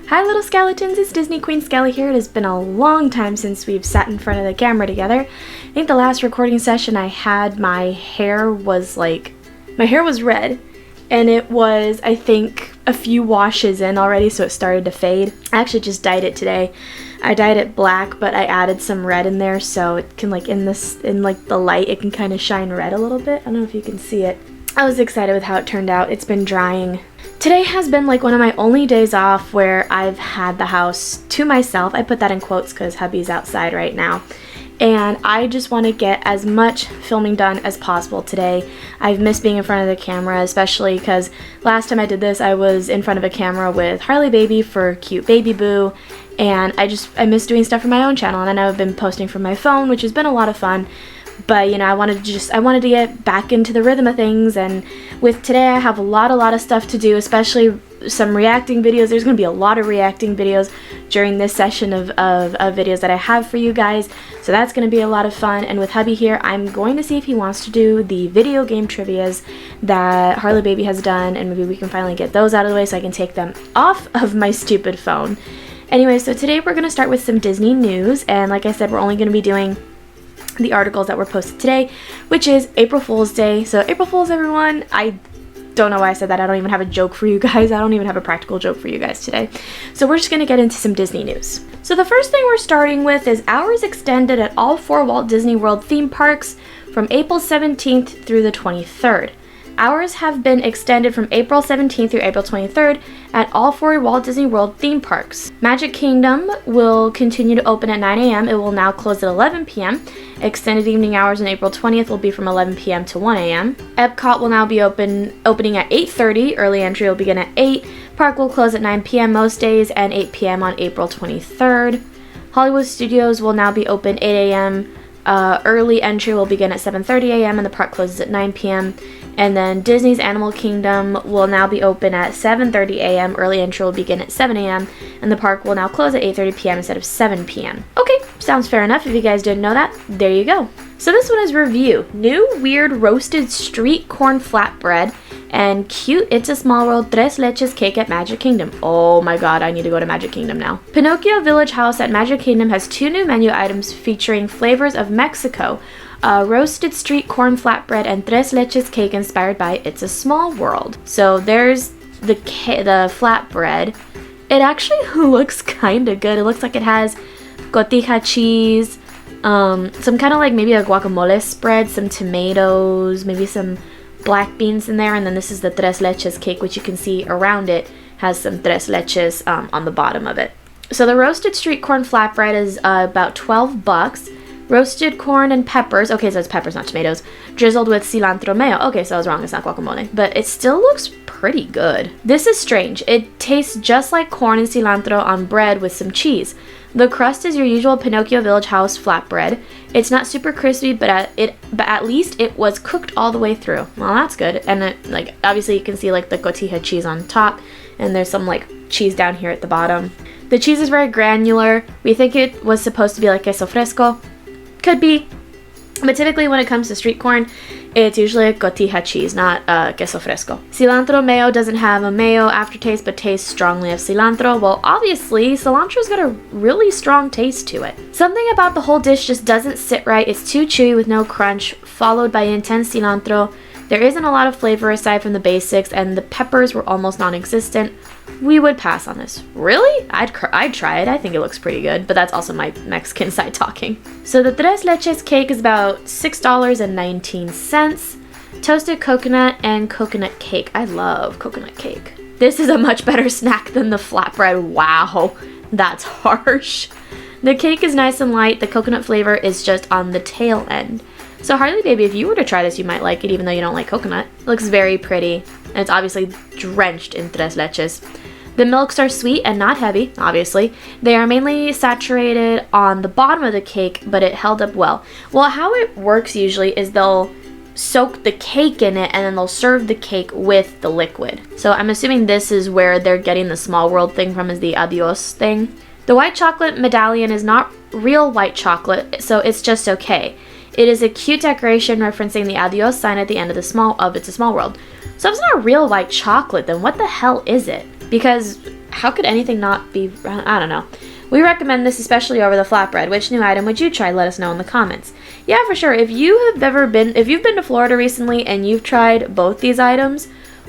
Hi little skeletons, it's Disney Queen Skelly here. It has been a long time since we've sat in front of the camera together. I think the last recording session I had, my hair was red, and it was, I think, a few washes in already, so it started to fade. I actually just dyed it today. I dyed it black, but I added some red in there, so it can, in the light, it can kind of shine red a little bit. I don't know if you can see it. I was excited with how it turned out. It's been drying. Today has been one of my only days off where I've had the house to myself. I put that in quotes because hubby's outside right now. And I just want to get as much filming done as possible today. I've missed being in front of the camera, especially because last time I did this, I was in front of a camera with Harley Baby for Cute Baby Boo. And I miss doing stuff for my own channel, and I know I've been posting from my phone, which has been a lot of fun. But, I wanted to get back into the rhythm of things, and with today I have a lot of stuff to do, especially some reacting videos. There's going to be a lot of reacting videos during this session of videos that I have for you guys, so that's going to be a lot of fun. And with hubby here, I'm going to see if he wants to do the video game trivias that Harley Baby has done, and maybe we can finally get those out of the way so I can take them off of my stupid phone. Anyway, so today we're going to start with some Disney news, and like I said, we're only going to be doing the articles that were posted today, which is April Fool's Day. So April Fool's, everyone. I don't know why I said that. I don't even have a joke for you guys. I don't even have a practical joke for you guys today. So we're just going to get into some Disney news. So the first thing we're starting with is hours extended at all 4 Walt Disney World theme parks from April 17th through the 23rd. Hours have been extended from April 17th through April 23rd at all 4 Walt Disney World theme parks. Magic Kingdom will continue to open at 9 a.m. It will now close at 11 p.m. Extended evening hours on April 20th will be from 11 p.m. to 1 a.m. Epcot will now be opening at 8:30. Early entry will begin at 8. Park will close at 9 p.m. most days and 8 p.m. on April 23rd. Hollywood Studios will now be open 8 a.m. Early entry will begin at 7:30 a.m. and the park closes at 9 p.m. And then Disney's Animal Kingdom will now be open at 7:30 a.m. Early entry will begin at 7 a.m. and the park will now close at 8:30 p.m. instead of 7 p.m. Okay, sounds fair enough. If you guys didn't know that, there you go. So this one is review. New weird roasted street corn flatbread and cute It's a Small World Tres Leches cake at Magic Kingdom. Oh my god, I need to go to Magic Kingdom now. Pinocchio Village House at Magic Kingdom has 2 new menu items featuring flavors of Mexico. Roasted street corn flatbread and tres leches cake inspired by It's a Small World. So there's the flatbread. It actually looks kind of good. It looks like it has cotija cheese, some kind of maybe a guacamole spread, some tomatoes, maybe some black beans in there, and then this is the tres leches cake, which you can see around it has some tres leches on the bottom of it. So the roasted street corn flatbread is about $12. Roasted corn and peppers, okay, so it's peppers, not tomatoes, drizzled with cilantro mayo. Okay, so I was wrong, it's not guacamole, but it still looks pretty good. This is strange. It tastes just like corn and cilantro on bread with some cheese. The crust is your usual Pinocchio Village House flatbread. It's not super crispy, but at least it was cooked all the way through. Well, that's good. And it, obviously you can see the cotija cheese on top, and there's some cheese down here at the bottom. The cheese is very granular. We think it was supposed to be queso fresco. Could be, but typically when it comes to street corn, it's usually a cotija cheese, not queso fresco. Cilantro mayo doesn't have a mayo aftertaste, but tastes strongly of cilantro. Well, obviously, cilantro's got a really strong taste to it. Something about the whole dish just doesn't sit right. It's too chewy with no crunch, followed by intense cilantro. There isn't a lot of flavor aside from the basics, and the peppers were almost non-existent. We would pass on this. Really? I'd try it. I think it looks pretty good, but that's also my Mexican side talking. So the Tres Leches cake is about $6.19. Toasted coconut and coconut cake. I love coconut cake. This is a much better snack than the flatbread. Wow, that's harsh. The cake is nice and light. The coconut flavor is just on the tail end. So Harley Baby, if you were to try this, you might like it, even though you don't like coconut. It looks very pretty, and it's obviously drenched in tres leches. The milks are sweet and not heavy, obviously. They are mainly saturated on the bottom of the cake, but it held up well. Well, how it works usually is they'll soak the cake in it, and then they'll serve the cake with the liquid. So I'm assuming this is where they're getting the Small World thing from, is the Adios thing. The white chocolate medallion is not real white chocolate, so it's just okay. It is a cute decoration referencing the Adios sign at the end of It's a Small World. So if it's not real white chocolate, then what the hell is it? Because how could anything not be, I don't know. We recommend this especially over the flatbread. Which new item would you try? Let us know in the comments. Yeah, for sure. If you've been to Florida recently and you've tried both these items,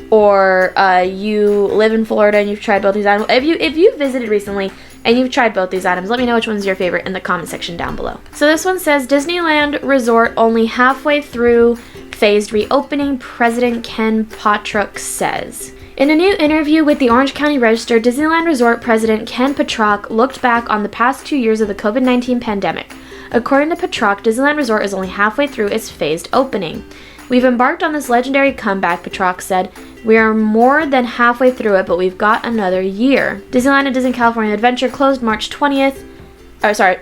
or you live in Florida and you've tried both these items, if you visited recently and you've tried both these items, let me know which one's your favorite in the comment section down below. So this one says, Disneyland Resort only halfway through phased reopening, President Ken Potrock says. In a new interview with the Orange County Register, Disneyland Resort President Ken Potrock looked back on the past 2 years of the COVID-19 pandemic. According to Potrock, Disneyland Resort is only halfway through its phased opening. We've embarked on this legendary comeback, Potrock said. We are more than halfway through it, but we've got another year. Disneyland and Disney California Adventure closed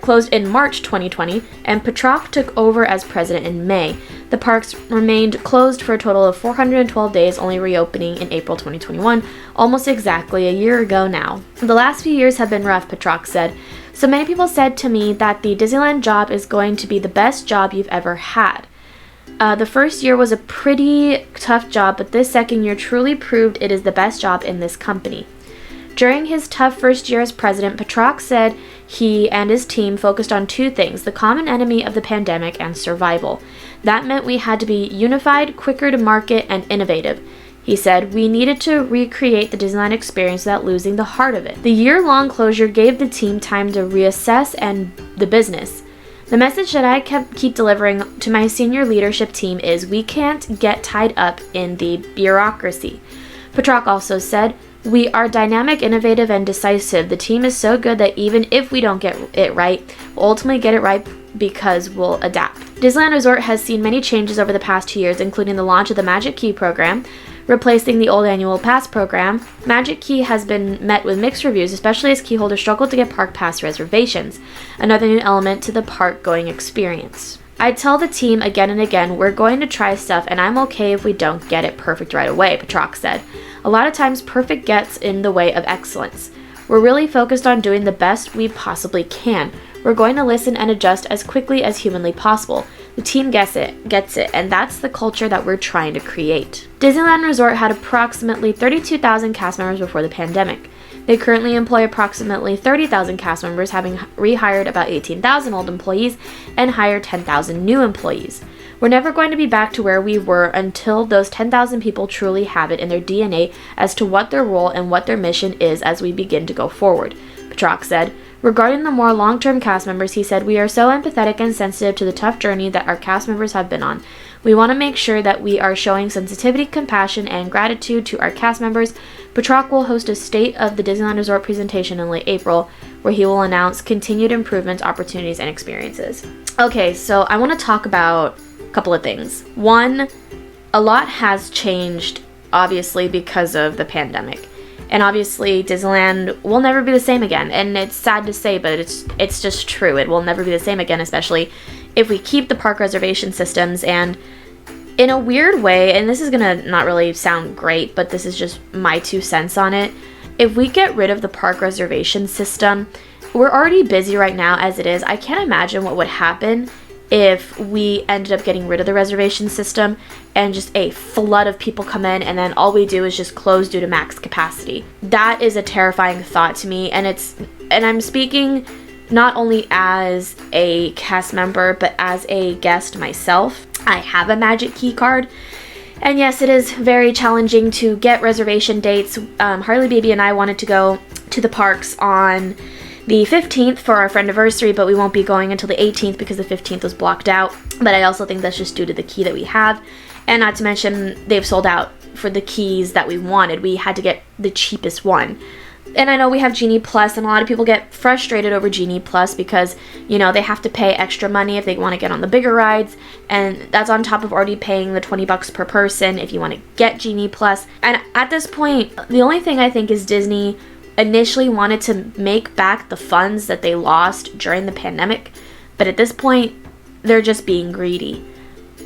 closed in March 2020, and Potrock took over as president in May. The parks remained closed for a total of 412 days, only reopening in April 2021, almost exactly a year ago now. The last few years have been rough, Potrock said. So many people said to me that the Disneyland job is going to be the best job you've ever had. The first year was a pretty tough job, but this second year truly proved it is the best job in this company. During his tough first year as president, Potrock said he and his team focused on two things: the common enemy of the pandemic and survival. That meant we had to be unified, quicker to market, and innovative. He said we needed to recreate the Disneyland experience without losing the heart of it. The year-long closure gave the team time to reassess and the business. The message that I keep delivering to my senior leadership team is we can't get tied up in the bureaucracy. Potrock also said, we are dynamic, innovative, and decisive. The team is so good that even if we don't get it right, we'll ultimately get it right because we'll adapt. Disneyland Resort has seen many changes over the past 2 years, including the launch of the Magic Key program, replacing the old annual pass program. Magic Key has been met with mixed reviews, especially as key holders struggle to get park pass reservations, another new element to the park going experience. I tell the team again and again, we're going to try stuff and I'm okay if we don't get it perfect right away, Potrock said. A lot of times perfect gets in the way of excellence. We're really focused on doing the best we possibly can. We're going to listen and adjust as quickly as humanly possible. The team gets it, and that's the culture that we're trying to create. Disneyland Resort had approximately 32,000 cast members before the pandemic. They currently employ approximately 30,000 cast members, having rehired about 18,000 old employees and hired 10,000 new employees. We're never going to be back to where we were until those 10,000 people truly have it in their DNA as to what their role and what their mission is as we begin to go forward, Potrock said. Regarding the more long-term cast members, he said, we are so empathetic and sensitive to the tough journey that our cast members have been on. We want to make sure that we are showing sensitivity, compassion, and gratitude to our cast members. Potrock will host a State of the Disneyland Resort presentation in late April, where he will announce continued improvements, opportunities, and experiences. Okay, so I want to talk about a couple of things. One, a lot has changed, obviously, because of the pandemic. And obviously, Disneyland will never be the same again. And it's sad to say, but it's just true. It will never be the same again, especially if we keep the park reservation systems. And in a weird way, and this is going to not really sound great, but this is just my 2 cents on it. If we get rid of the park reservation system, we're already busy right now as it is. I can't imagine what would happen if we ended up getting rid of the reservation system and just a flood of people come in and then all we do is just close due to max capacity. That is a terrifying thought to me, and I'm speaking not only as a cast member but as a guest myself. I have a Magic Key card, and yes, it is very challenging to get reservation dates. Harley Baby and I wanted to go to the parks on the 15th for our friend anniversary, but we won't be going until the 18th because the 15th was blocked out. But I also think that's just due to the key that we have, and not to mention they've sold out for the keys that we wanted. We had to get the cheapest one. And I know we have Genie Plus, and a lot of people get frustrated over Genie Plus because, you know, they have to pay extra money if they want to get on the bigger rides, and that's on top of already paying the $20 per person if you want to get Genie Plus. And at this point, the only thing I think is Disney initially wanted to make back the funds that they lost during the pandemic, but at this point, they're just being greedy.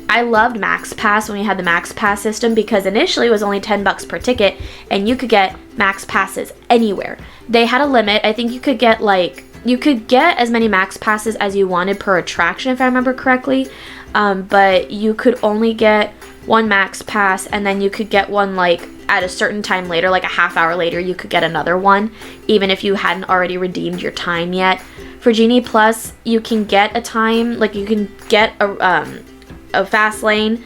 I loved Max Pass when we had the Max Pass system because initially it was only $10 per ticket and you could get Max Passes anywhere. They had a limit. I think you could get as many Max Passes as you wanted per attraction, if I remember correctly, but you could only get one Max Pass, and then you could get one like at a certain time later, like a half hour later, you could get another one, even if you hadn't already redeemed your time yet. For Genie Plus, you can get a time, like you can get a fast lane,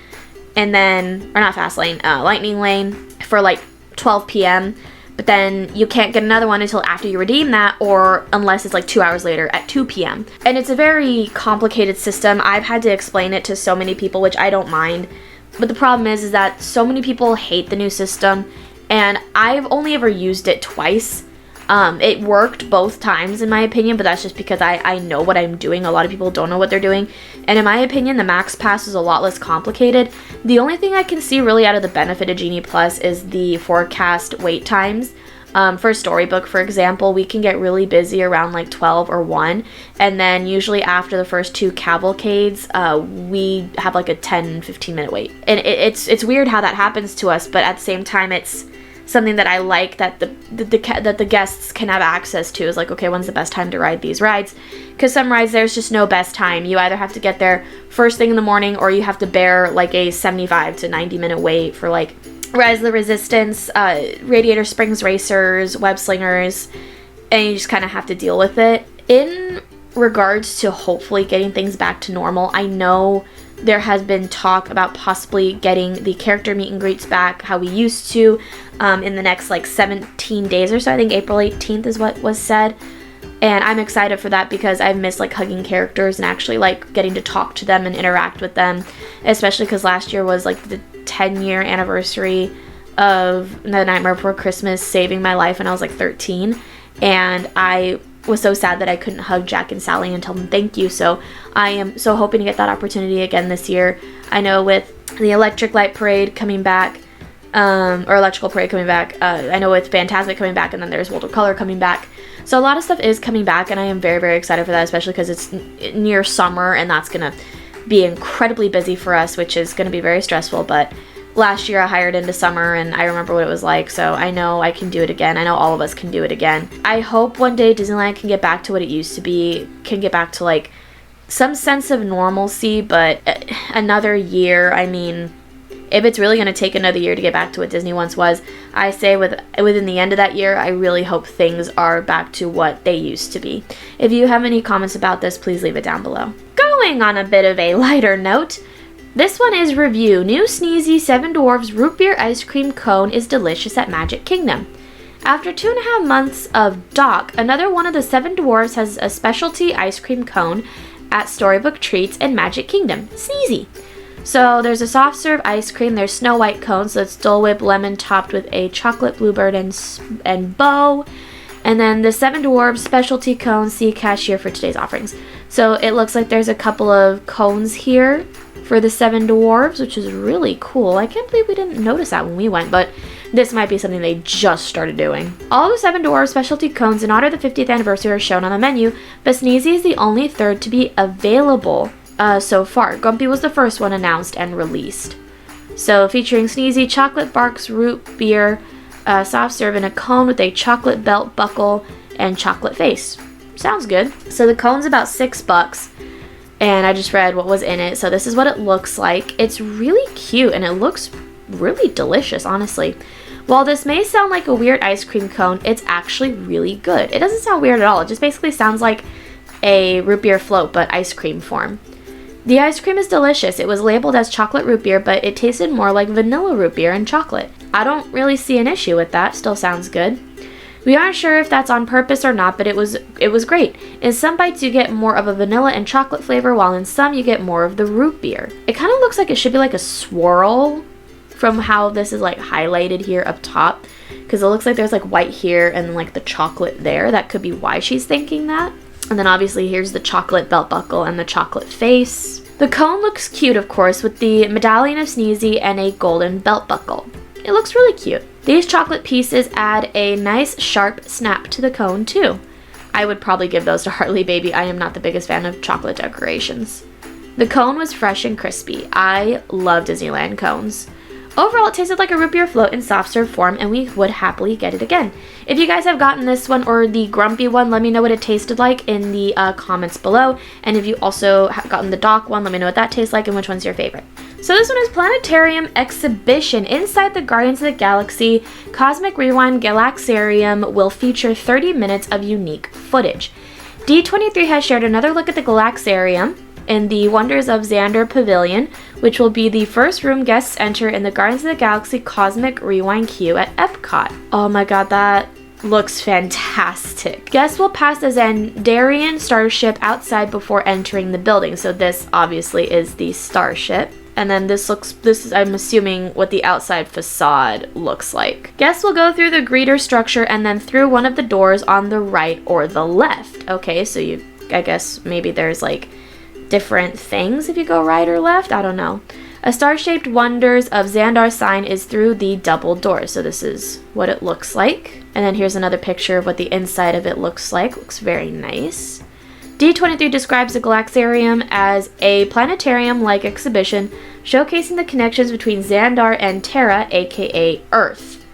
and then, or not fast lane, lightning lane for like 12 p.m., but then you can't get another one until after you redeem that, or unless it's like 2 hours later at 2 p.m. And it's a very complicated system. I've had to explain it to so many people, which I don't mind. But the problem is that so many people hate the new system, and I've only ever used it twice. It worked both times in my opinion, but that's just because I know what I'm doing. A lot of people don't know what they're doing. And in my opinion, the Max Pass is a lot less complicated. The only thing I can see really out of the benefit of Genie Plus is the forecast wait times. For Storybook, for example, we can get really busy around like 12 or 1. And then usually after the first 2 cavalcades, we have like a 10-15 minute wait. And it's weird how that happens to us, but at the same time, it's something that I like that the guests can have access to, is like, okay, when's the best time to ride these rides? Because some rides, there's just no best time. You either have to get there first thing in the morning, or you have to bear like a 75 to 90 minute wait for like Rise of the Resistance, Radiator Springs Racers, Web Slingers, and you just kind of have to deal with it. In regards to hopefully getting things back to normal, I know there has been talk about possibly getting the character meet and greets back how we used to in the next like 17 days or so. I think April 18th is what was said. And I'm excited for that because I've missed like hugging characters and actually like getting to talk to them and interact with them, especially because last year was like the 10-year anniversary of The Nightmare Before Christmas saving my life when I was like 13. And I was so sad that I couldn't hug Jack and Sally and tell them thank you. So I am so hoping to get that opportunity again this year. I know with the Electric Light Parade coming back, or Electrical Parade coming back, I know with Phantasmic coming back, and then there's World of Color coming back. So a lot of stuff is coming back, and I am very, very excited for that, especially because it's near summer, and that's going to be incredibly busy for us, which is going to be very stressful. But last year I hired into summer, and I remember what it was like, so I know I can do it again. I know all of us can do it again. I hope one day Disneyland can get back to what it used to be, can get back to like some sense of normalcy, but another year, I mean, if it's really going to take another year to get back to what Disney once was, I say within the end of that year, I really hope things are back to what they used to be. If you have any comments about this, please leave it down below. Going on a bit of a lighter note, this one is review. New Sneezy 7 Dwarfs Root Beer Ice Cream Cone is delicious at Magic Kingdom. After 2.5 months of dock, another one of the 7 Dwarfs has a specialty ice cream cone at Storybook Treats and Magic Kingdom, Sneezy. So there's a soft serve ice cream, there's Snow White cone, so it's Dole Whip lemon topped with a chocolate bluebird and bow. And then the 7 Dwarfs specialty cone, see cashier for today's offerings. So it looks like there's a couple of cones here for the 7 Dwarfs, which is really cool. I can't believe we didn't notice that when we went, but this might be something they just started doing. All the 7 Dwarfs specialty cones in honor of the 50th anniversary are shown on the menu, but Sneezy is the only third to be available so far. Grumpy was the first one announced and released. So featuring Sneezy, chocolate barks, root beer, soft serve in a cone with a chocolate belt buckle and chocolate face. Sounds good. So the cone's about $6, and I just read what was in it. So this is what it looks like. It's really cute, and it looks really delicious, honestly. While this may sound like a weird ice cream cone, it's actually really good. It doesn't sound weird at all. It just basically sounds like a root beer float, but ice cream form. The ice cream is delicious. It was labeled as chocolate root beer, but it tasted more like vanilla root beer and chocolate. I don't really see an issue with that. Still sounds good. We aren't sure if that's on purpose or not, but it was great. In some bites you get more of a vanilla and chocolate flavor, while in some you get more of the root beer. It kind of looks like it should be like a swirl from how this is like highlighted here up top, because it looks like there's like white here and like the chocolate there. That could be why she's thinking that. And then obviously here's the chocolate belt buckle and the chocolate face. The cone looks cute, of course, with the medallion of Sneezy and a golden belt buckle. It looks really cute. These chocolate pieces add a nice sharp snap to the cone too. I would probably give those to Hartley Baby. I am not the biggest fan of chocolate decorations. The cone was fresh and crispy. I love Disneyland cones. Overall, it tasted like a root beer float in soft serve form, and we would happily get it again. If you guys have gotten this one or the grumpy one, let me know what it tasted like in the comments below. And if you also have gotten the dock one, let me know what that tastes like and which one's your favorite. So this one is Planetarium Exhibition. Inside the Guardians of the Galaxy Cosmic Rewind Galaxarium will feature 30 minutes of unique footage. D23 has shared another look at the Galaxarium in the Wonders of Xandar Pavilion, which will be the first room guests enter in the Guardians of the Galaxy Cosmic Rewind queue at Epcot. Oh my god, that looks fantastic. Guests will pass a Xandarian starship outside before entering the building. So this obviously is the starship. And then this is, I'm assuming, what the outside facade looks like. Guests will go through the greeter structure and then through one of the doors on the right or the left. Okay, so I guess maybe there's like different things if you go right or left. I don't know. A star-shaped Wonders of Xandar sign is through the double doors. So this is what it looks like. And then here's another picture of what the inside of it looks like. Looks very nice. D23 describes the Galaxarium as a planetarium-like exhibition showcasing the connections between Xandar and Terra, aka Earth.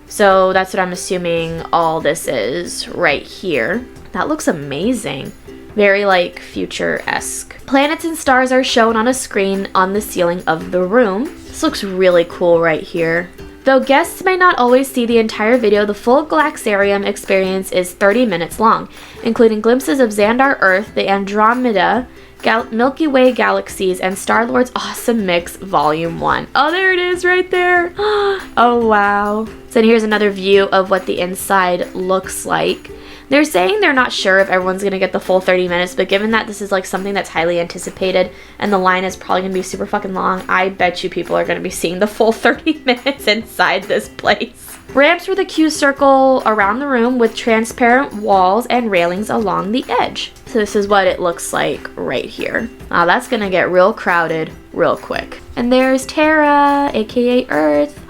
So that's what I'm assuming all this is right here. That looks amazing. Very like future-esque. Planets and stars are shown on a screen on the ceiling of the room. This looks really cool right here. Though guests may not always see the entire video, the full Galaxarium experience is 30 minutes long, including glimpses of Xandar Earth, the Andromeda, Milky Way galaxies, and Star-Lord's Awesome Mix Volume 1. Oh, there it is right there. Oh, wow. So here's another view of what the inside looks like. They're saying they're not sure if everyone's going to get the full 30 minutes, but given that this is like something that's highly anticipated and the line is probably going to be super fucking long, I bet you people are going to be seeing the full 30 minutes inside this place. Ramps for the queue circle around the room with transparent walls and railings along the edge. So this is what it looks like right here. That's going to get real crowded real quick. And there's Terra, aka Earth.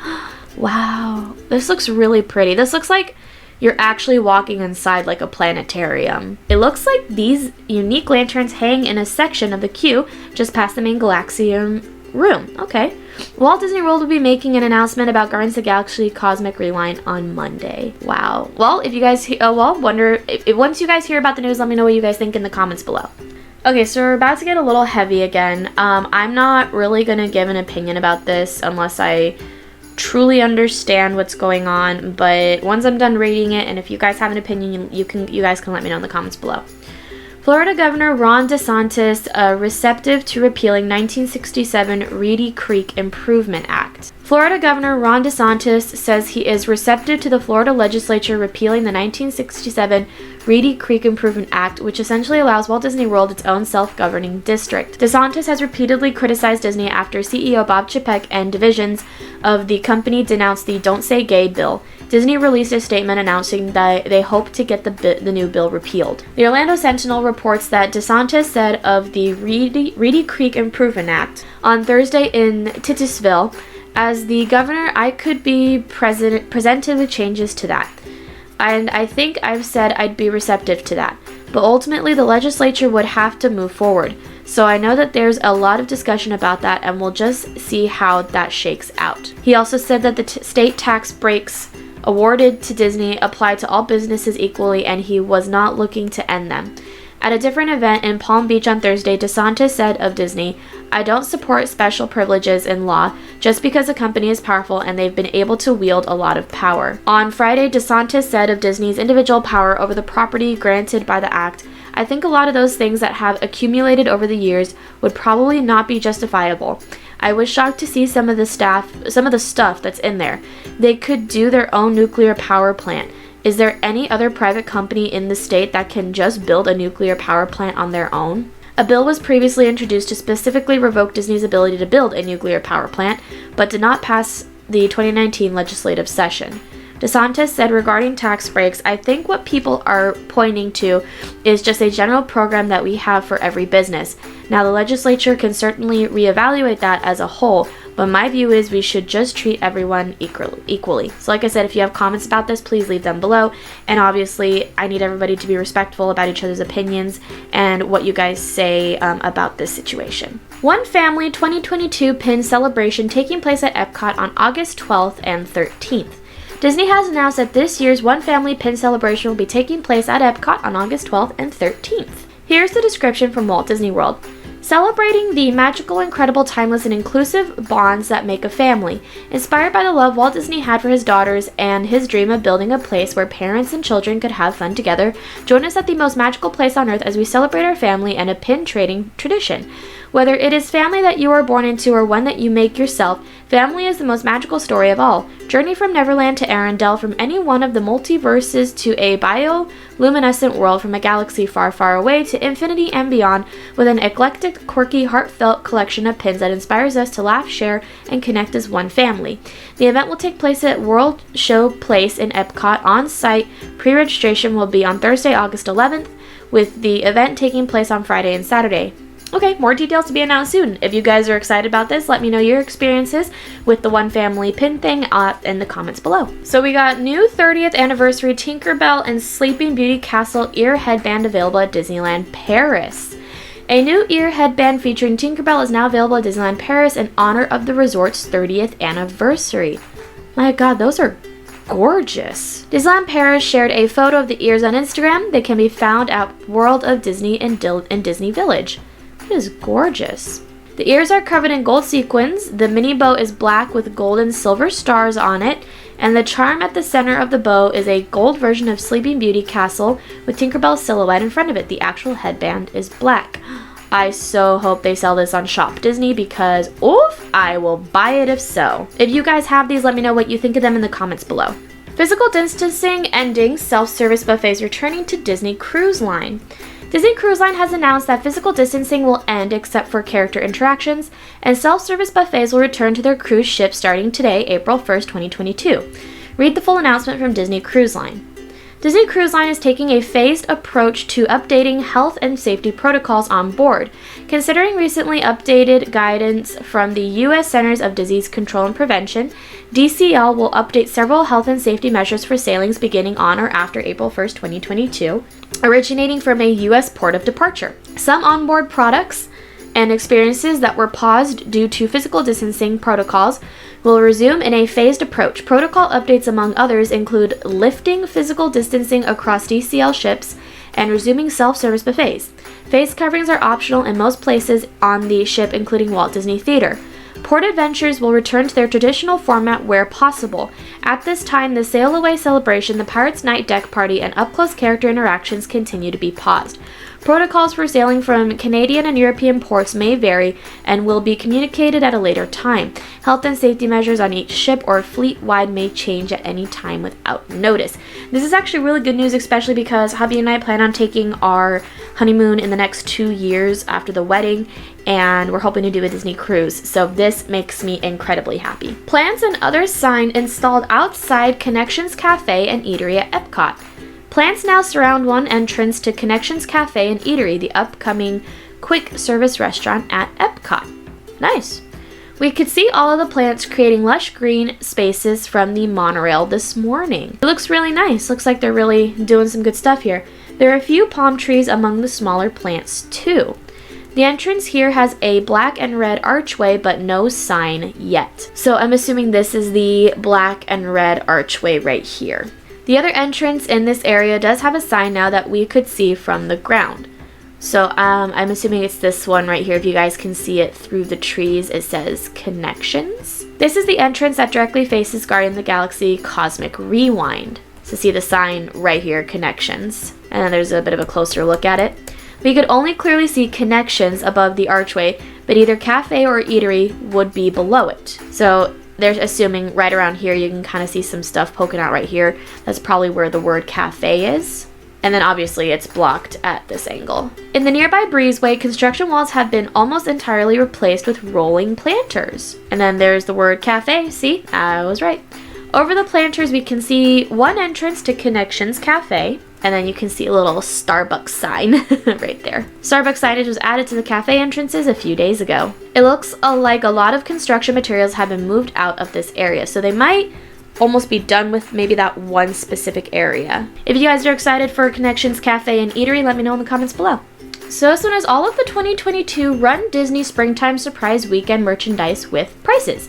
Wow, this looks really pretty. This looks like you're actually walking inside like a planetarium. It looks like these unique lanterns hang in a section of the queue just past the main Galaxium room. Okay. Walt Disney World will be making an announcement about Guardians of the Galaxy Cosmic Rewind on Monday. Wow. Well, if you guys, once you guys hear about the news, let me know what you guys think in the comments below. Okay, so we're about to get a little heavy again. I'm not really gonna give an opinion about this unless I truly understand what's going on, but once I'm done reading it, and if you guys have an opinion, you guys can let me know in the comments below. Florida Governor Ron DeSantis receptive to repealing 1967 Reedy Creek Improvement Act. Florida Governor Ron DeSantis says he is receptive to the Florida legislature repealing the 1967 Reedy Creek Improvement Act, which essentially allows Walt Disney World its own self-governing district. DeSantis has repeatedly criticized Disney after CEO Bob Chapek and divisions of the company denounced the Don't Say Gay bill. Disney released a statement announcing that they hope to get the new bill repealed. The Orlando Sentinel reports that DeSantis said of the Reedy Creek Improvement Act on Thursday in Titusville, "As the governor, I could be presented with changes to that. And I think I've said I'd be receptive to that. But ultimately, the legislature would have to move forward. So I know that there's a lot of discussion about that, and we'll just see how that shakes out." He also said that the state tax breaks awarded to Disney apply to all businesses equally, and he was not looking to end them. At a different event in Palm Beach on Thursday, DeSantis said of Disney, "I don't support special privileges in law just because a company is powerful and they've been able to wield a lot of power." On Friday, DeSantis said of Disney's individual power over the property granted by the act, "I think a lot of those things that have accumulated over the years would probably not be justifiable. I was shocked to see some of the stuff that's in there. They could do their own nuclear power plant. Is there any other private company in the state that can just build a nuclear power plant on their own?" A bill was previously introduced to specifically revoke Disney's ability to build a nuclear power plant, but did not pass the 2019 legislative session. DeSantis said regarding tax breaks, "I think what people are pointing to is just a general program that we have for every business. Now, the legislature can certainly reevaluate that as a whole, but my view is we should just treat everyone equally." So like I said, if you have comments about this, please leave them below. And obviously, I need everybody to be respectful about each other's opinions and what you guys say about this situation. One Family 2022 Pin Celebration taking place at Epcot on August 12th and 13th. Disney has announced that this year's One Family Pin Celebration will be taking place at Epcot on August 12th and 13th. Here's the description from Walt Disney World. Celebrating the magical, incredible, timeless, and inclusive bonds that make a family. Inspired by the love Walt Disney had for his daughters and his dream of building a place where parents and children could have fun together, join us at the most magical place on earth as we celebrate our family and a pin trading tradition. Whether it is family that you were born into or one that you make yourself, family is the most magical story of all. Journey from Neverland to Arendelle, from any one of the multiverses to a bioluminescent world, from a galaxy far, far away to infinity and beyond, with an eclectic, quirky, heartfelt collection of pins that inspires us to laugh, share, and connect as one family. The event will take place at World Show Place in Epcot. On-site pre-registration will be on Thursday, August 11th, with the event taking place on Friday and Saturday. Okay, more details to be announced soon. If you guys are excited about this, let me know your experiences with the One Family pin thing in the comments below. So we got new 30th anniversary Tinkerbell and Sleeping Beauty Castle ear headband available at Disneyland Paris. A new ear headband featuring Tinkerbell is now available at Disneyland Paris in honor of the resort's 30th anniversary. My god, those are gorgeous. Disneyland Paris shared a photo of the ears on Instagram. They can be found at World of Disney in Disney Village. It is gorgeous. The ears are covered in gold sequins. The mini bow is black with gold and silver stars on it, and the charm at the center of the bow is a gold version of Sleeping Beauty Castle with Tinkerbell's silhouette in front of it. The actual headband is black. I so hope they sell this on Shop Disney because, oof, I will buy it if so. If you guys have these, let me know what you think of them in the comments below. Physical distancing ending, self-service buffets returning to Disney Cruise Line. Disney Cruise Line has announced that physical distancing will end except for character interactions, and self-service buffets will return to their cruise ships starting today, April 1st, 2022. Read the full announcement from Disney Cruise Line. Disney Cruise Line is taking a phased approach to updating health and safety protocols on board. Considering recently updated guidance from the U.S. Centers of Disease Control and Prevention, DCL will update several health and safety measures for sailings beginning on or after April 1st, 2022, originating from a U.S. port of departure. Some onboard products and experiences that were paused due to physical distancing protocols will resume in a phased approach. Protocol updates, among others, include lifting physical distancing across DCL ships and resuming self-service buffets. Face coverings are optional in most places on the ship, including Walt Disney Theater. Port adventures will return to their traditional format where possible. At this time, the Sail Away celebration, the Pirates Night deck party, and up-close character interactions continue to be paused. Protocols for sailing from Canadian and European ports may vary and will be communicated at a later time. Health and safety measures on each ship or fleet-wide may change at any time without notice. This is actually really good news, especially because hubby and I plan on taking our honeymoon in the next 2 years after the wedding, and we're hoping to do a Disney cruise, so this makes me incredibly happy. Plants and other sign installed outside Connections Cafe and Eatery at Epcot. Plants now surround one entrance to Connections Cafe and Eatery, the upcoming quick service restaurant at Epcot. Nice. We could see all of the plants creating lush green spaces from the monorail this morning. It looks really nice. Looks like they're really doing some good stuff here. There are a few palm trees among the smaller plants too. The entrance here has a black and red archway, but no sign yet. So I'm assuming this is the black and red archway right here. The other entrance in this area does have a sign now that we could see from the ground. So I'm assuming it's this one right here. If you guys can see it through the trees, it says Connections. This is the entrance that directly faces Guardians of the Galaxy Cosmic Rewind. So see the sign right here, Connections. And then there's a bit of a closer look at it. We could only clearly see Connections above the archway, but either cafe or eatery would be below it. So they're assuming right around here you can kind of see some stuff poking out right here. That's probably where the word cafe is. And then obviously it's blocked at this angle. In the nearby breezeway, construction walls have been almost entirely replaced with rolling planters. And then there's the word cafe. See, I was right. Over the planters we can see one entrance to Connections Cafe, and then you can see a little Starbucks sign right there. Starbucks signage was added to the cafe entrances a few days ago. It looks like a lot of construction materials have been moved out of this area, so they might almost be done with maybe that one specific area. If you guys are excited for Connections Cafe and Eatery, let me know in the comments below. So this one is all of the 2022 Run Disney Springtime Surprise Weekend merchandise with prices.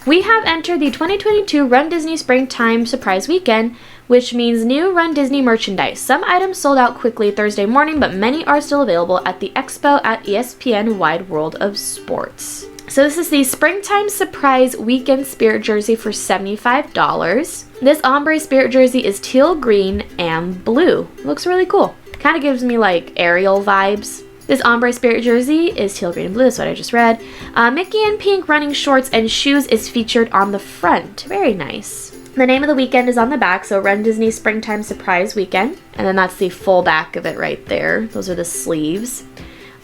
We have entered the 2022 Run Disney Springtime Surprise Weekend, which means new Run Disney merchandise. Some items sold out quickly Thursday morning, but many are still available at the expo at ESPN Wide World of Sports. So this is the Springtime Surprise Weekend Spirit Jersey for $75. This ombre Spirit Jersey is teal, green, and blue. Looks really cool. Kind of gives me like Ariel vibes. This ombre Spirit Jersey is teal, green, and blue. That's what I just read. Mickey in pink running shorts and shoes is featured on the front. Very nice. The name of the weekend is on the back, so Run Disney Springtime Surprise Weekend. And then that's the full back of it right there. Those are the sleeves.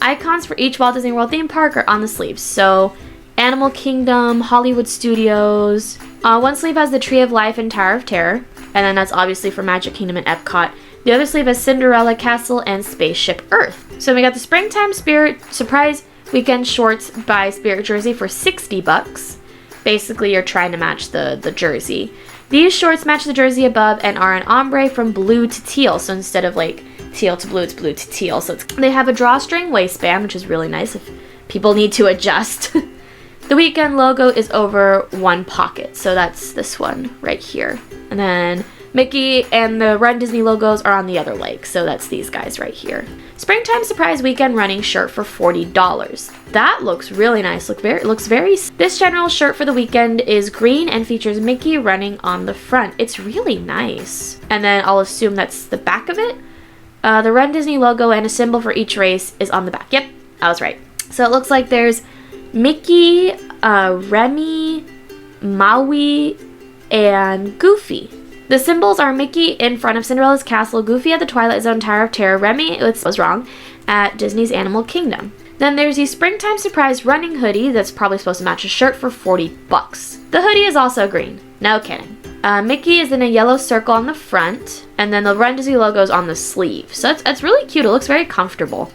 Icons for each Walt Disney World theme park are on the sleeves. So Animal Kingdom, Hollywood Studios. One sleeve has the Tree of Life and Tower of Terror. And then that's obviously for Magic Kingdom and Epcot. The other sleeve has Cinderella Castle and Spaceship Earth. So we got the Springtime Spirit Surprise Weekend Shorts by Spirit Jersey for $60. Basically, you're trying to match the jersey. These shorts match the jersey above and are an ombre from blue to teal. So instead of like teal to blue, it's blue to teal. So they have a drawstring waistband, which is really nice if people need to adjust. The weekend logo is over one pocket. So that's this one right here. And then Mickey and the Run Disney logos are on the other leg. So that's these guys right here. Springtime Surprise Weekend running shirt for $40. That looks really nice. This general shirt for the weekend is green and features Mickey running on the front. It's really nice. And then I'll assume that's the back of it. The Run Disney logo and a symbol for each race is on the back. Yep, I was right. So it looks like there's Mickey, Remy, Maui, and Goofy. The symbols are Mickey in front of Cinderella's castle, Goofy at the Twilight Zone Tower of Terror, Remy, was wrong, at Disney's Animal Kingdom. Then there's the Springtime Surprise running hoodie that's probably supposed to match a shirt for $40. The hoodie is also green. No kidding. Mickey is in a yellow circle on the front, and then the Run Disney logo is on the sleeve. So it's really cute. It looks very comfortable.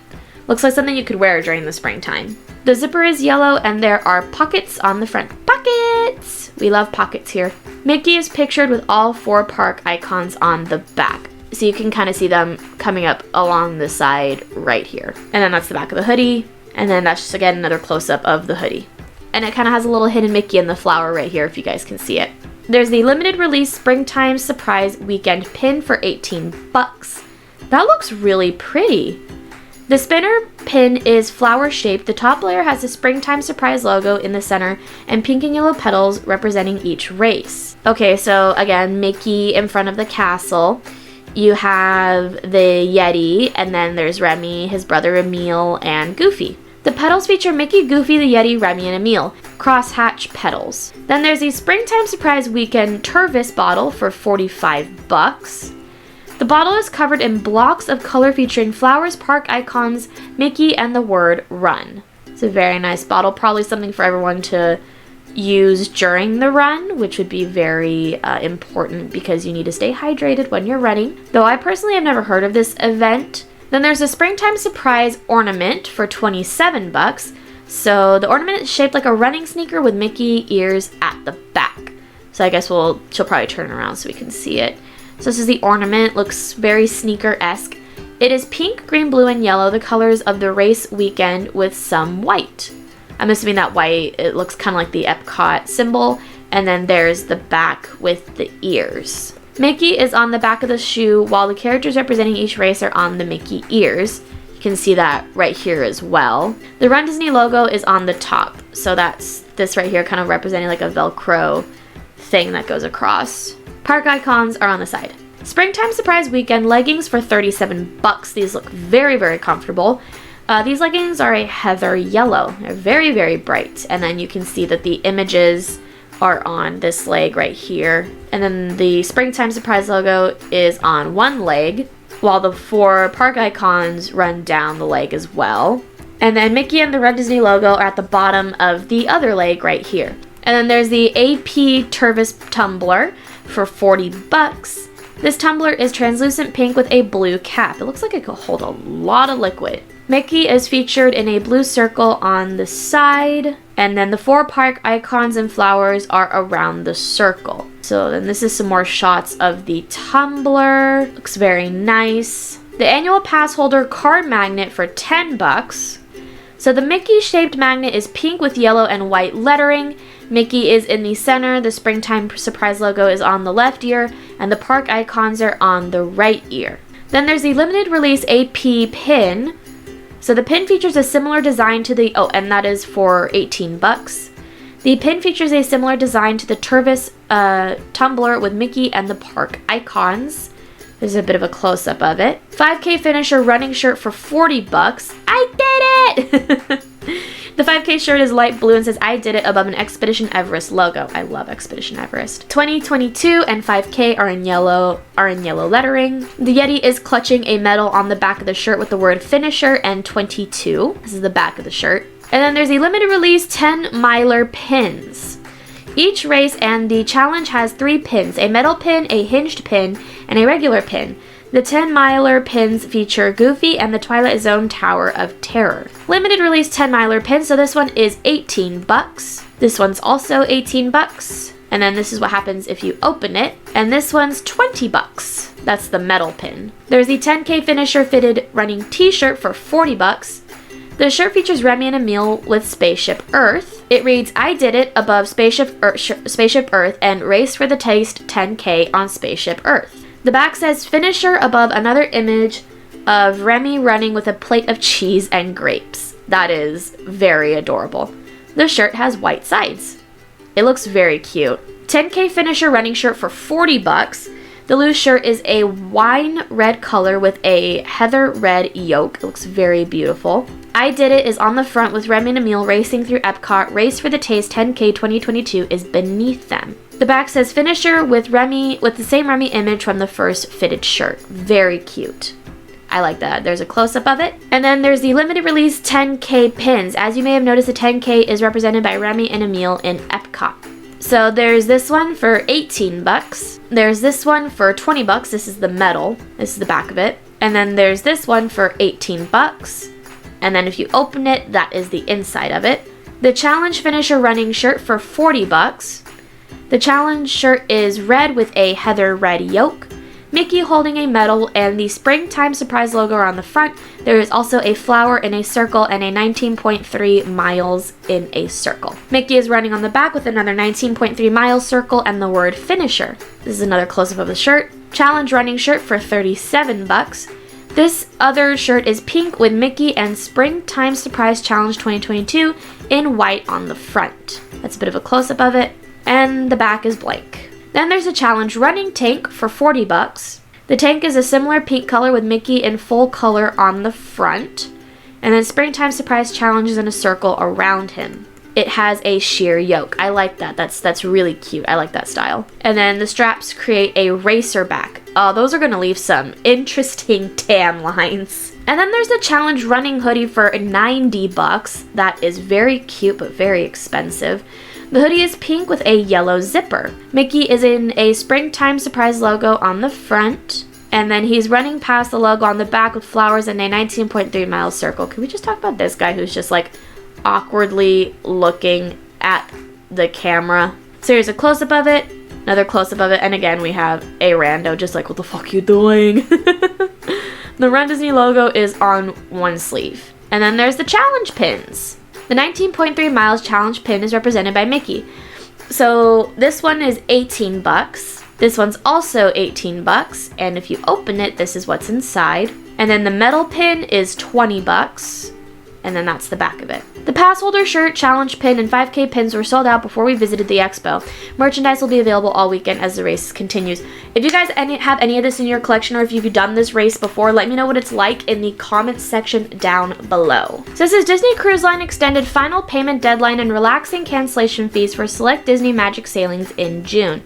Looks like something you could wear during the springtime. The zipper is yellow, and there are pockets on the front. Pockets! We love pockets here. Mickey is pictured with all 4 park icons on the back. So you can kind of see them coming up along the side right here. And then that's the back of the hoodie. And then that's just, again, another close-up of the hoodie. And it kind of has a little hidden Mickey in the flower right here if you guys can see it. There's the limited release Springtime Surprise Weekend pin for $18. That looks really pretty. The spinner pin is flower-shaped. The top layer has the Springtime Surprise logo in the center and pink and yellow petals representing each race. Okay, so again, Mickey in front of the castle. You have the Yeti, and then there's Remy, his brother Emil, and Goofy. The petals feature Mickey, Goofy, the Yeti, Remy, and Emil. Crosshatch petals. Then there's the Springtime Surprise Weekend Tervis bottle for $45. The bottle is covered in blocks of color featuring flowers, park icons, Mickey, and the word run. It's a very nice bottle, probably something for everyone to use during the run, which would be very important because you need to stay hydrated when you're running. Though I personally have never heard of this event. Then there's a Springtime Surprise ornament for $27. So the ornament is shaped like a running sneaker with Mickey ears at the back. So I guess she'll probably turn it around so we can see it. So this is the ornament, looks very sneaker-esque. It is pink, green, blue, and yellow, the colors of the race weekend with some white. I'm assuming that white, it looks kind of like the Epcot symbol. And then there's the back with the ears. Mickey is on the back of the shoe while the characters representing each race are on the Mickey ears. You can see that right here as well. The Run Disney logo is on the top. So that's this right here kind of representing like a Velcro thing that goes across. Park icons are on the side. Springtime Surprise Weekend leggings for $37. These look very, very comfortable. These leggings are a heather yellow. They're very, very bright. And then you can see that the images are on this leg right here. And then the Springtime Surprise logo is on one leg, while the 4 park icons run down the leg as well. And then Mickey and the Run Disney logo are at the bottom of the other leg right here. And then there's the AP Tervis tumbler for $40. This tumbler is translucent pink with a blue cap. It looks like it could hold a lot of liquid. Mickey is featured in a blue circle on the side, and then the 4 park icons and flowers are around the circle. So then this is some more shots of the tumbler. Looks very nice. The annual pass holder card magnet for $10. So the Mickey shaped magnet is pink with yellow and white lettering. Mickey is in the center, the Springtime Surprise logo is on the left ear, and the park icons are on the right ear. Then there's the limited release AP pin. So the pin features a similar design to the, and that is for $18. The pin features a similar design to the Tervis tumbler with Mickey and the park icons. There's a bit of a close-up of it. 5K finisher running shirt for $40. I did it! The 5K shirt is light blue and says I did it above an Expedition Everest logo. I love Expedition Everest. 2022 and 5K are in yellow lettering. The Yeti is clutching a medal on the back of the shirt with the word finisher and 22. This is the back of the shirt. And then there's a limited release 10 miler pins. Each race and the challenge has 3 pins, a metal pin, a hinged pin, and a regular pin. The 10 miler pins feature Goofy and the Twilight Zone Tower of Terror. Limited release 10 miler pin, so this one is $18. This one's also $18. And then this is what happens if you open it. And this one's $20. That's the metal pin. There's the 10K finisher fitted running t-shirt for $40. The shirt features Remy and Emil with Spaceship Earth. It reads, I did it above Spaceship Earth and race for the taste 10K on Spaceship Earth. The back says finisher above another image of Remy running with a plate of cheese and grapes. That is very adorable. The shirt has white sides. It looks very cute. 10K finisher running shirt for $40. The loose shirt is a wine red color with a heather red yoke. It looks very beautiful. I Did It is on the front with Remy and Emil racing through Epcot. Race for the Taste 10K 2022 is beneath them. The back says finisher with Remy with the same Remy image from the first fitted shirt. Very cute. I like that. There's a close-up of it. And then there's the limited release 10K pins. As you may have noticed, the 10K is represented by Remy and Emil in Epcot. So there's this one for $18. There's this one for $20. This is the metal. This is the back of it. And then there's this one for $18. And then if you open it, that is the inside of it. The challenge finisher running shirt for $40. The challenge shirt is red with a heather red yoke. Mickey holding a medal and the Springtime Surprise logo are on the front. There is also a flower in a circle and a 19.3 miles in a circle. Mickey is running on the back with another 19.3 miles circle and the word finisher. This is another close-up of the shirt. Challenge running shirt for $37. This other shirt is pink with Mickey and Springtime Surprise Challenge 2022 in white on the front. That's a bit of a close-up of it. And the back is blank. Then there's a challenge running tank for $40. The tank is a similar pink color with Mickey in full color on the front. And then Springtime Surprise Challenge is in a circle around him. It has a sheer yoke. I like that. That's really cute. I like that style. And then the straps create a racer back. Oh, those are going to leave some interesting tan lines. And then there's the challenge running hoodie for $90. That is very cute but very expensive. The hoodie is pink with a yellow zipper. Mickey is in a Springtime Surprise logo on the front. And then he's running past the logo on the back with flowers and a 19.3 mile circle. Can we just talk about this guy who's just like awkwardly looking at the camera? So here's a close-up of it, another close-up of it, and again we have a rando just like, what the fuck you doing? The Run Disney logo is on one sleeve. And then there's the challenge pins. The 19.3 miles challenge pin is represented by Mickey. So this one is $18. This one's also $18. And if you open it, this is what's inside. And then the metal pin is $20. And then that's the back of it. The pass holder shirt, challenge pin, and 5K pins were sold out before we visited the expo. Merchandise will be available all weekend as the race continues. If you guys have any of this in your collection, or if you've done this race before, let me know what it's like in the comments section down below. So this is Disney Cruise Line extended final payment deadline and relaxing cancellation fees for select Disney Magic sailings in June.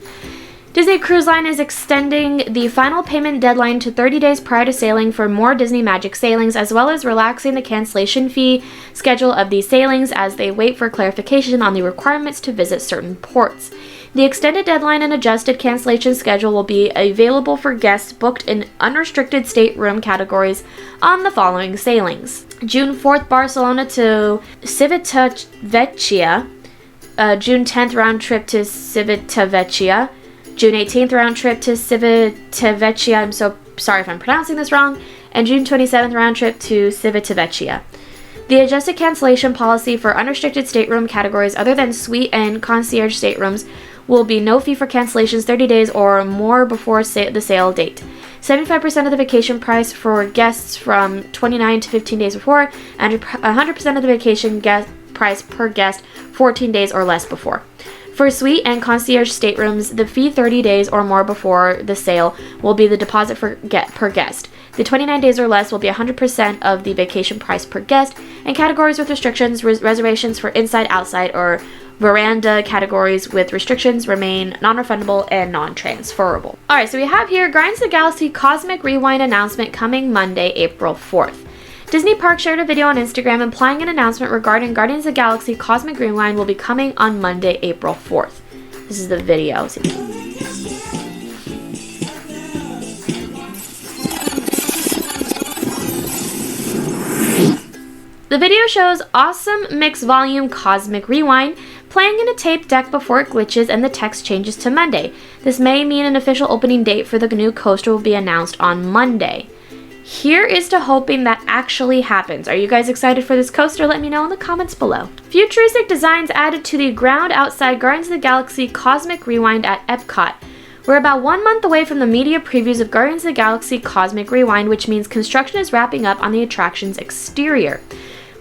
Disney Cruise Line is extending the final payment deadline to 30 days prior to sailing for more Disney Magic sailings, as well as relaxing the cancellation fee schedule of these sailings as they wait for clarification on the requirements to visit certain ports. The extended deadline and adjusted cancellation schedule will be available for guests booked in unrestricted stateroom categories on the following sailings. June 4th, Barcelona to Civitavecchia. June 10th, round trip to Civitavecchia. June 18th, round trip to Civitavecchia. I'm so sorry if I'm pronouncing this wrong. and June 27th round trip to Civitavecchia. The adjusted cancellation policy for unrestricted stateroom categories other than suite and concierge staterooms will be no fee for cancellations 30 days or more before the sale date. 75% of the vacation price for guests from 29 to 15 days before, and 100% of the vacation price per guest 14 days or less before. For suite and concierge staterooms, the fee 30 days or more before the sale will be the deposit per guest. The 29 days or less will be 100% of the vacation price per guest, and categories with restrictions, reservations for inside, outside, or veranda categories with restrictions remain non-refundable and non-transferable. Alright, so we have here Guardians of the Galaxy Cosmic Rewind announcement coming Monday, April 4th. Disney Parks shared a video on Instagram implying an announcement regarding Guardians of the Galaxy Cosmic Rewind will be coming on Monday, April 4th. This is the video. The video shows awesome mixed volume Cosmic Rewind playing in a tape deck before it glitches and the text changes to Monday. This may mean an official opening date for the new coaster will be announced on Monday. Here is to hoping that actually happens. Are you guys excited for this coaster? Let me know in the comments below. Futuristic designs added to the ground outside Guardians of the Galaxy Cosmic Rewind at Epcot. We're about 1 month away from the media previews of Guardians of the Galaxy Cosmic Rewind, which means construction is wrapping up on the attraction's exterior.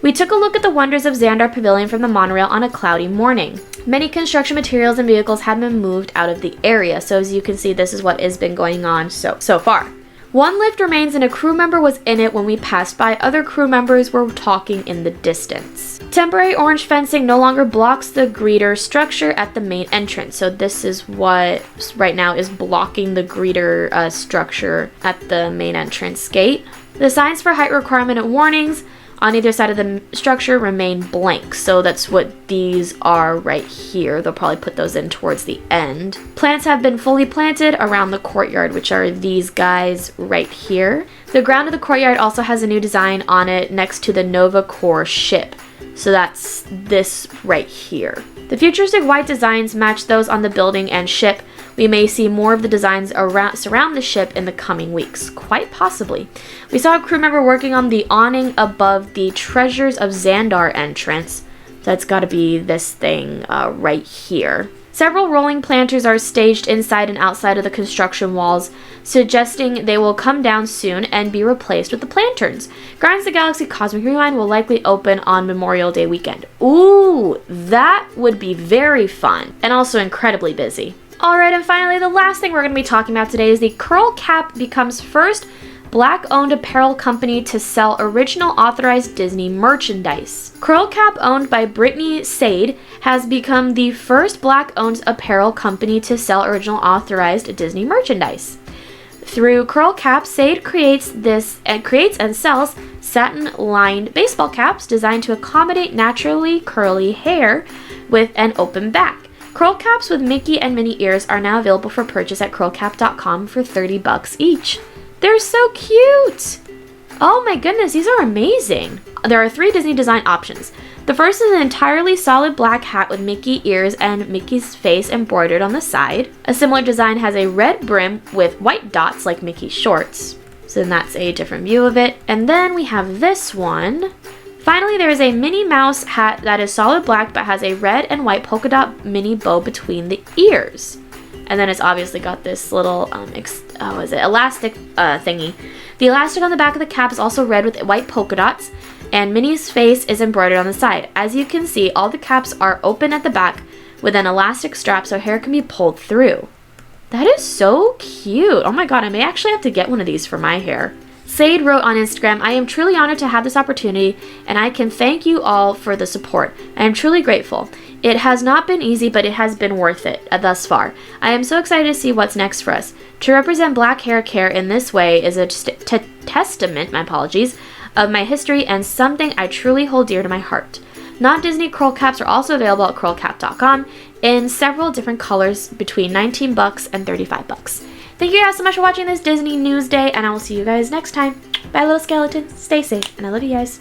We took a look at the wonders of Xandar Pavilion from the monorail on a cloudy morning. Many construction materials and vehicles have been moved out of the area, so as you can see, this is what has been going on so far. One lift remains and a crew member was in it when we passed by. Other crew members were talking in the distance. Temporary orange fencing no longer blocks the greeter structure at the main entrance. So this is what right now is blocking the greeter structure at the main entrance gate. The signs for height requirement and warnings on either side of the structure remain blank, so that's what these are right here. They'll probably put those in towards the end. Plants have been fully planted around the courtyard, which are these guys right here. The ground of the courtyard also has a new design on it next to the Nova Corps ship, so that's this right here. The futuristic white designs match those on the building and ship. We may see more of the designs surround the ship in the coming weeks, quite possibly. We saw a crew member working on the awning above the Treasures of Xandar entrance. That's got to be this thing right here. Several rolling planters are staged inside and outside of the construction walls, suggesting they will come down soon and be replaced with the planterns. Guardians of the Galaxy Cosmic Rewind will likely open on Memorial Day weekend. Ooh, that would be very fun and also incredibly busy. Alright, and finally, the last thing we're going to be talking about today is the Curl Cap becomes first Black-owned apparel company to sell original authorized Disney merchandise. Curl Cap, owned by Brittany Sade, has become the first Black-owned apparel company to sell original authorized Disney merchandise. Through Curl Cap, Sade creates and sells satin-lined baseball caps designed to accommodate naturally curly hair with an open back. Curl caps with Mickey and Minnie ears are now available for purchase at curlcap.com for $30 each. They're so cute! Oh my goodness, these are amazing! There are 3 Disney design options. The first is an entirely solid black hat with Mickey ears and Mickey's face embroidered on the side. A similar design has a red brim with white dots like Mickey's shorts. So then that's a different view of it. And then we have this one. Finally, there is a Minnie Mouse hat that is solid black but has a red and white polka dot mini bow between the ears. And then it's obviously got this little elastic thingy. The elastic on the back of the cap is also red with white polka dots, and Minnie's face is embroidered on the side. As you can see, all the caps are open at the back with an elastic strap so hair can be pulled through. That is so cute. Oh my god, I may actually have to get one of these for my hair. Sade wrote on Instagram, "I am truly honored to have this opportunity, and I can thank you all for the support. I am truly grateful. It has not been easy, but it has been worth it thus far. I am so excited to see what's next for us. To represent black hair care in this way is a testament, of my history and something I truly hold dear to my heart." Non-Disney curl caps are also available at curlcap.com in several different colors between $19 and $35. Thank you guys so much for watching this Disney News Day, and I will see you guys next time. Bye, little skeletons. Stay safe, and I love you guys.